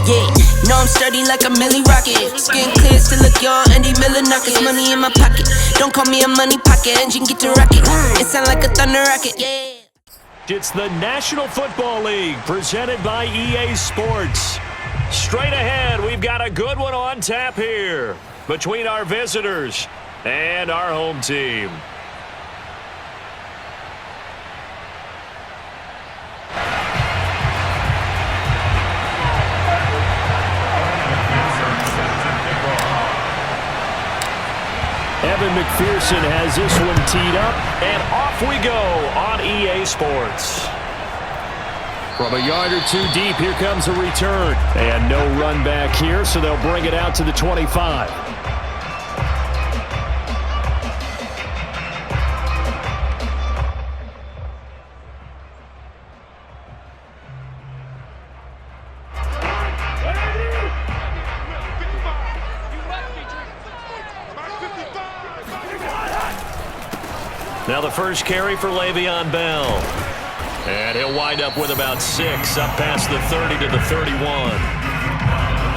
Yeah, know I'm sturdy like a Millie Rocket. Skin clear, still look young, Andy Miller knockers. Money in my pocket, don't call me a money pocket. Engine get to rocket, it sound like a thunder rocket. Yeah. It's the National Football League presented by EA Sports. Straight ahead, we've got a good one on tap here between our visitors and our home team. Evan McPherson has this one teed up, and off we go on EA Sports. From a yard or two deep, here comes a return. And no run back here, so they'll bring it out to the 25. Now the first carry for Le'Veon Bell. And he'll wind up with about 6, up past the 30 to the 31. All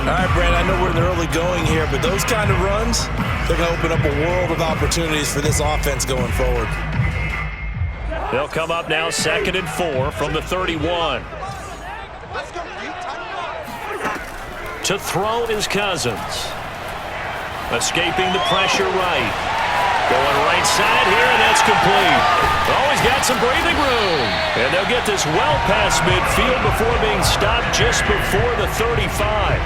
right, Brad, I know we're in the early going here, but those kind of runs, they're going to open up a world of opportunities for this offense going forward. They'll come up now 2nd and 4 from the 31. To throw is Cousins. Escaping the pressure right. Going right side here, and that's complete. Always got some breathing room. And they'll get this well past midfield before being stopped just before the 35.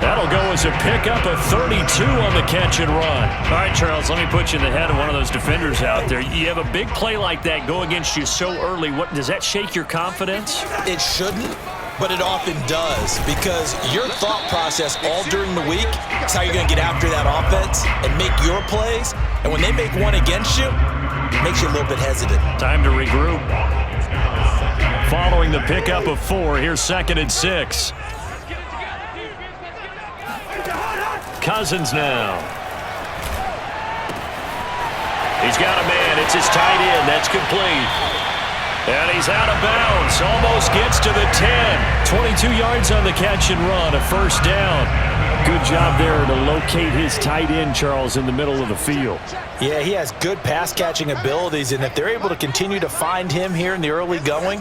That'll go as a pickup of 32 on the catch and run. All right, Charles, let me put you in the head of one of those defenders out there. You have a big play like that go against you so early. What does that shake your confidence? It shouldn't, but it often does, because your thought process all during the week is how you're going to get after that offense and make your plays. And when they make one against you, it makes you a little bit hesitant. Time to regroup. Following the pickup of 4, here's 2nd and 6. Cousins now. He's got a man. It's his tight end. That's complete. And he's out of bounds. Almost gets to the 10. 22 yards on the catch and run. A first down. Good job there to locate his tight end, Charles, in the middle of the field. Yeah, he has good pass-catching abilities, and if they're able to continue to find him here in the early going,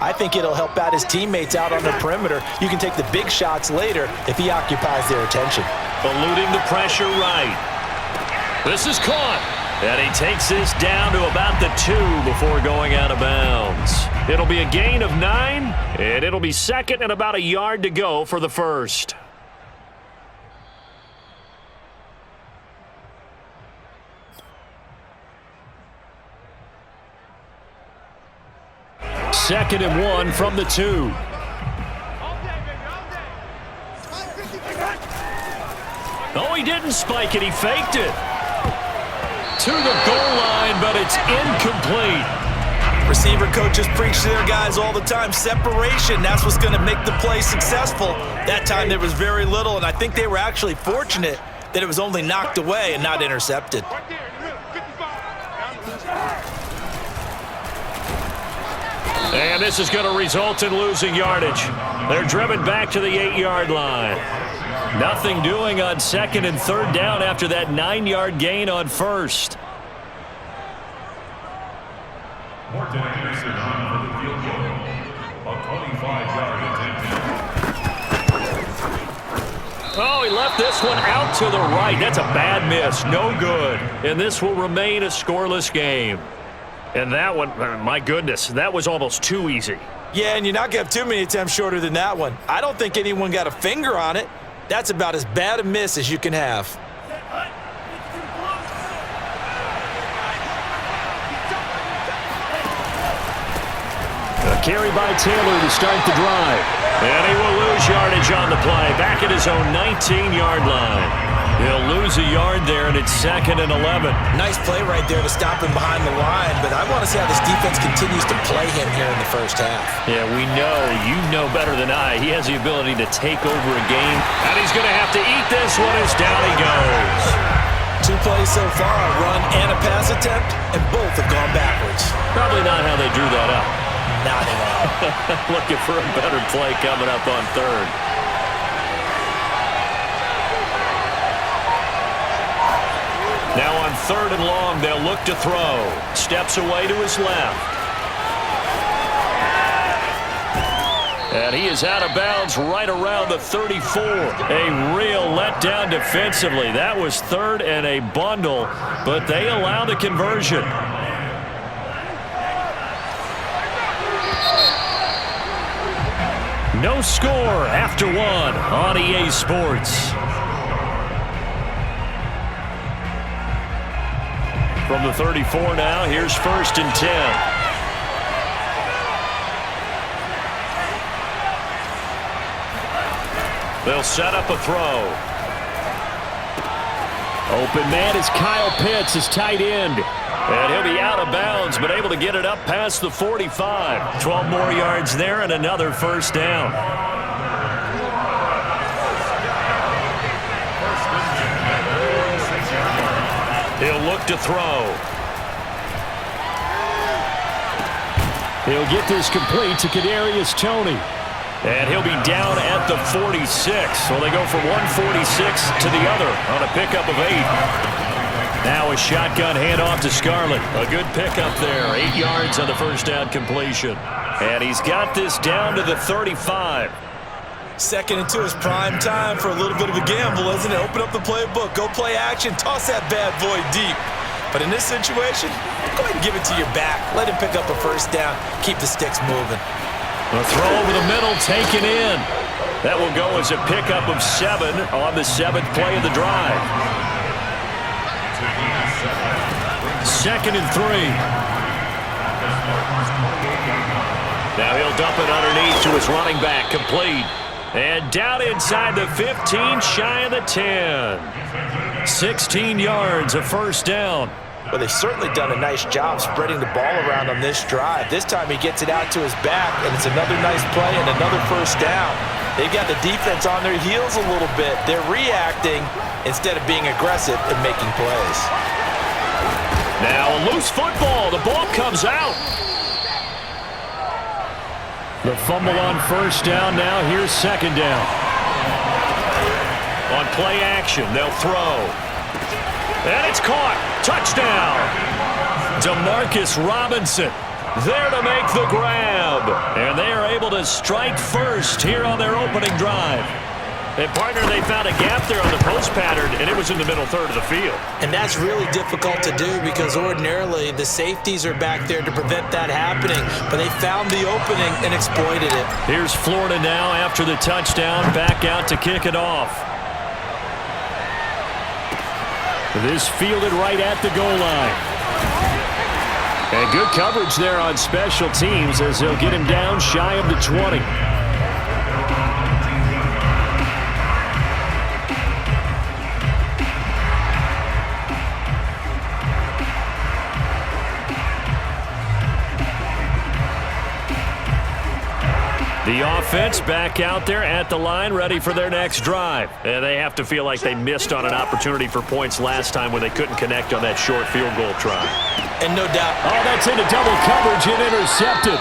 I think it'll help out his teammates out on the perimeter. You can take the big shots later if he occupies their attention. Eluding the pressure right. This is caught. And he takes this down to about the 2 before going out of bounds. It'll be a gain of 9, and it'll be 2nd and about a yard to go for the first. Second and 1 from the 2. Oh, he didn't spike it. He faked it. To the goal line, but it's incomplete. Receiver coaches preach to their guys all the time. Separation, that's what's going to make the play successful. That time there was very little, and I think they were actually fortunate that it was only knocked away and not intercepted. And this is going to result in losing yardage. They're driven back to the 8-yard line. Nothing doing on 2nd and 3rd down after that 9-yard gain on 1st. Morton Anderson on for the field goal. A 25-yard attempt. Oh, he left this one out to the right. That's a bad miss. No good. And this will remain a scoreless game. And that one, my goodness, that was almost too easy. Yeah, and you're not going to have too many attempts shorter than that one. I don't think anyone got a finger on it. That's about as bad a miss as you can have. A carry by Taylor to start the drive. And he will lose yardage on the play. Back at his own 19-yard line. He'll lose a yard there, and it's 2nd and 11. Nice play right there to stop him behind the line, but I want to see how this defense continues to play him here in the first half. Yeah, we know. You know better than I. He has the ability to take over a game, and he's going to have to eat this one as down he goes. 2 plays so far, a run and a pass attempt, and both have gone backwards. Probably not how they drew that up. Not at all. Looking for a better play coming up on 3rd. 3rd and long. They'll look to throw. Steps away to his left. And he is out of bounds right around the 34. A real letdown defensively. That was 3rd and a bundle, but they allow the conversion. No score after 1 on EA Sports. From the 34 now, here's 1st and 10. They'll set up a throw. Open man is Kyle Pitts, his tight end. And he'll be out of bounds, but able to get it up past the 45. 12 more yards there and another 1st down. He'll look to throw. He'll get this complete to Kadarius Toney. And he'll be down at the 46. So they go from 146 to the other on a pickup of 8. Now a shotgun handoff to Scarlett. A good pickup there. 8 yards on the 1st down completion. And he's got this down to the 35. 2nd and 2 is prime time for a little bit of a gamble, isn't it? Open up the playbook. Go play action. Toss that bad boy deep. But in this situation, go ahead and give it to your back. Let him pick up a 1st down. Keep the sticks moving. A throw over the middle, taken in. That will go as a pickup of 7 on the 7th play of the drive. 2nd and 3. Now he'll dump it underneath to his running back, complete. And down inside the 15, shy of the 10. 16 yards, a 1st down. Well, they've certainly done a nice job spreading the ball around on this drive. This time he gets it out to his back, and it's another nice play and another 1st down. They've got the defense on their heels a little bit. They're reacting instead of being aggressive and making plays. Now a loose football. The ball comes out. The fumble on 1st down. Now here's 2nd down. On play action, they'll throw. And it's caught. Touchdown. Demarcus Robinson there to make the grab. And they are able to strike first here on their opening drive. And, partner, they found a gap there on the post pattern, and it was in the middle 3rd of the field. And that's really difficult to do because ordinarily the safeties are back there to prevent that happening. But they found the opening and exploited it. Here's Florida now after the touchdown, back out to kick it off. This fielded right at the goal line. And good coverage there on special teams as they'll get him down shy of the 20. The offense back out there at the line, ready for their next drive. And they have to feel like they missed on an opportunity for points last time when they couldn't connect on that short field goal try. And no doubt. Oh, that's into double coverage and intercepted.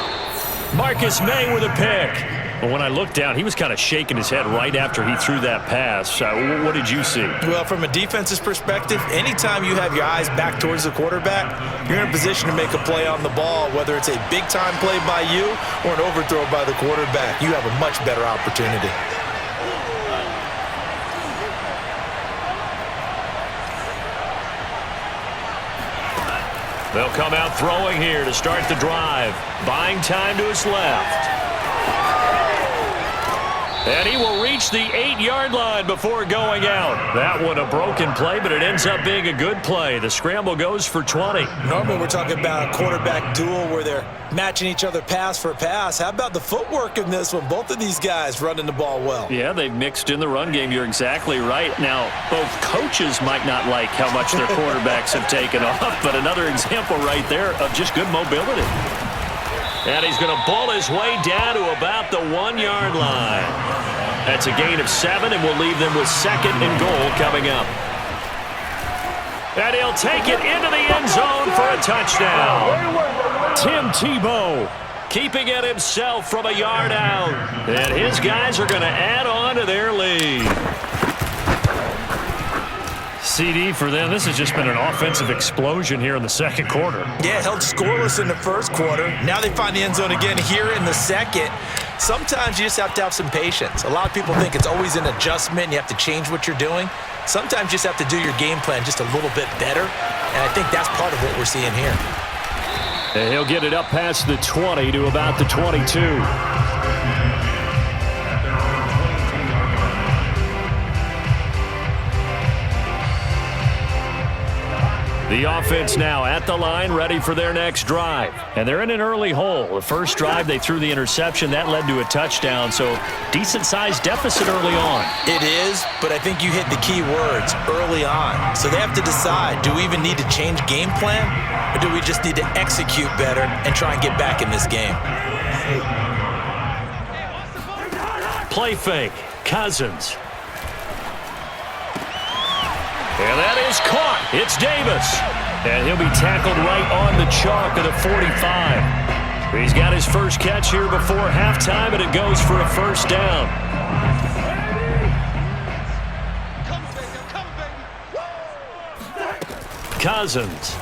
Marcus May with a pick. Well, when I looked down, he was kind of shaking his head right after he threw that pass. What did you see? Well, from a defense's perspective, anytime you have your eyes back towards the quarterback, you're in a position to make a play on the ball, whether it's a big-time play by you or an overthrow by the quarterback. You have a much better opportunity. They'll come out throwing here to start the drive. Buying time to his left. And he will reach the 8-yard line before going out. That one a broken play, but it ends up being a good play. The scramble goes for 20. Normally we're talking about a quarterback duel where they're matching each other pass for pass. How about the footwork in this one? Both of these guys running the ball well. Yeah, they've mixed in the run game. You're exactly right. Now, both coaches might not like how much their quarterbacks have taken off, but another example right there of just good mobility. And he's going to ball his way down to about the 1-yard line. That's a gain of 7, and we'll leave them with 2nd and goal coming up. And he'll take it into the end zone for a touchdown. Tim Tebow keeping it himself from a yard out. And his guys are going to add on to their lead. CD for them. This has just been an offensive explosion here in the second quarter. Yeah, held scoreless in the first quarter. Now they find the end zone again here in the second. Sometimes you just have to have some patience. A lot of people think it's always an adjustment. You have to change what you're doing. Sometimes you just have to do your game plan just a little bit better, and I think that's part of what we're seeing here. And he'll get it up past the 20 to about the 22. The offense now at the line, ready for their next drive. And they're in an early hole. The first drive, they threw the interception. That led to a touchdown, so decent-sized deficit early on. It is, but I think you hit the key words, early on. So they have to decide, do we even need to change game plan, or do we just need to execute better and try and get back in this game? Play fake, Cousins. And that is caught. It's Davis. And he'll be tackled right on the chalk of the 45. He's got his first catch here before halftime, and it goes for a first down. Cousins.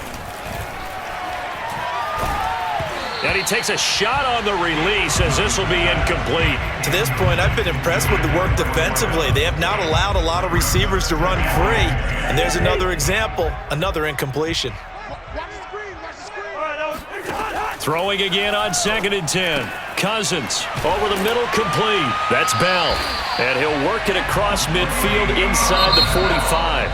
And he takes a shot on the release as this will be incomplete. To this point, I've been impressed with the work defensively. They have not allowed a lot of receivers to run free. And there's another example, another incompletion. Throwing again on 2nd and 10. Cousins over the middle, complete. That's Bell. And he'll work it across midfield inside the 45.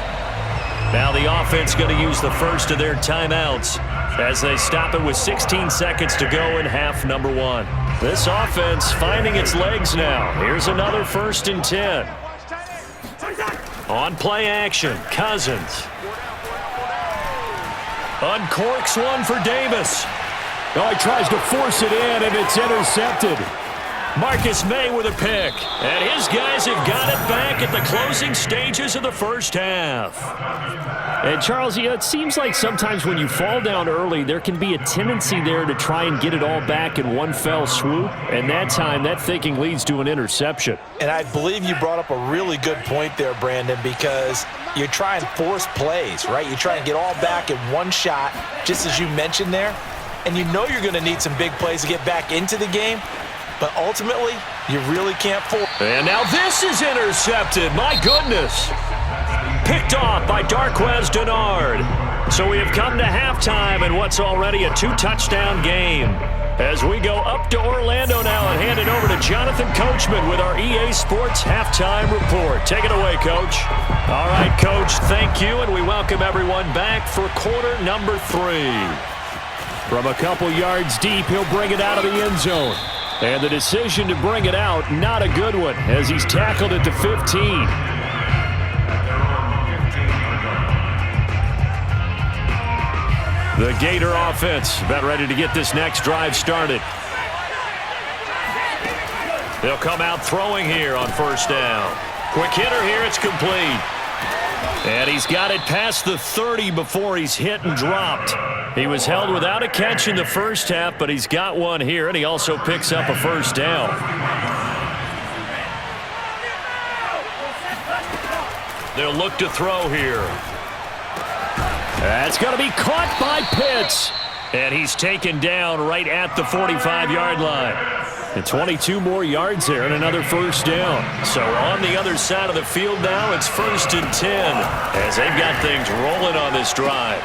Now the offense going to use the first of their timeouts as they stop it with 16 seconds to go in half number 1. This offense finding its legs now. Here's another 1st and 10. On play action, Cousins. Uncorks one for Davis. Oh, he tries to force it in, and it's intercepted. Marcus May with a pick. And his guys have got it back at the closing stages of the first half. And, Charles, it seems like sometimes when you fall down early, there can be a tendency there to try and get it all back in one fell swoop. And that time, that thinking leads to an interception. And I believe you brought up a really good point there, Brandon, because you try and force plays, right? You try and get all back in one shot, just as you mentioned there. And you know you're going to need some big plays to get back into the game. But ultimately, you really can't force. And now this is intercepted. My goodness. Picked off by Darquez Denard. So we have come to halftime in what's already a 2-touchdown game. As we go up to Orlando now and hand it over to Jonathan Coachman with our EA Sports Halftime Report. Take it away, Coach. All right, Coach, thank you, and we welcome everyone back for quarter number 3. From a couple yards deep, he'll bring it out of the end zone. And the decision to bring it out, not a good one, as he's tackled at the 15. The Gator offense about ready to get this next drive started. They'll come out throwing here on first down. Quick hitter here, it's complete. And he's got it past the 30 before he's hit and dropped. He was held without a catch in the first half, but he's got one here, and he also picks up a first down. They'll look to throw here. That's going to be caught by Pitts. And he's taken down right at the 45-yard line. And 22 more yards there and another first down. So on the other side of the field now, it's 1st and 10 as they've got things rolling on this drive.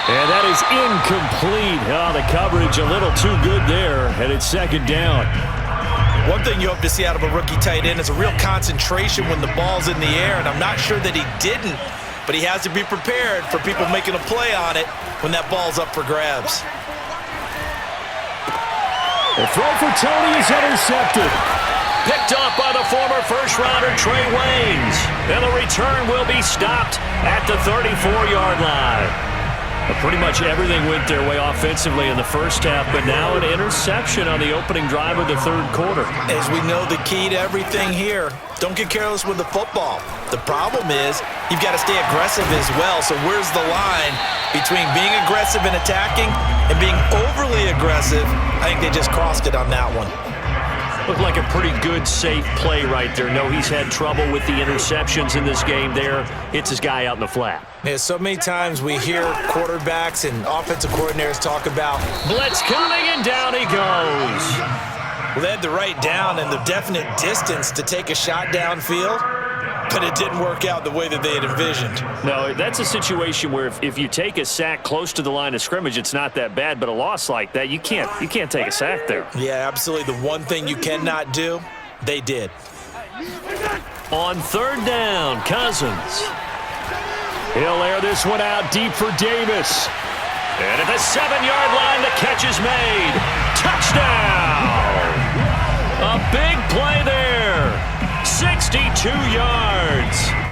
And that is incomplete. Oh, the coverage a little too good there, and it's 2nd down. One thing you hope to see out of a rookie tight end is a real concentration when the ball's in the air, and I'm not sure that he didn't, but he has to be prepared for people making a play on it when that ball's up for grabs. The throw for Tony is intercepted. Picked off by the former first-rounder Trey Waynes. And the return will be stopped at the 34-yard line. Pretty much everything went their way offensively in the first half, but now an interception on the opening drive of the third quarter. As we know, the key to everything here, don't get careless with the football. The problem is you've got to stay aggressive as well. So where's the line between being aggressive and attacking and being overly aggressive? I think they just crossed it on that one. Looked like a pretty good, safe play right there. No, he's had trouble with the interceptions in this game there. Hits his guy out in the flat. Yeah, so many times we hear quarterbacks and offensive coordinators talk about blitz coming, and down he goes. well, they had the right down and the definite distance to take a shot downfield, but it didn't work out the way that they had envisioned. No, that's a situation where if you take a sack close to the line of scrimmage, it's not that bad, but a loss like that, you can't take a sack there. Yeah, absolutely. The one thing you cannot do, they did. On third down, Cousins. He'll air this one out deep for Davis. And at the 7-yard line, the catch is made. Touchdown! A big play there. 62 yards.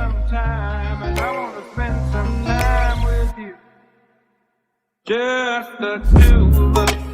sometime, and I wanna spend some time with you. Just the two of us.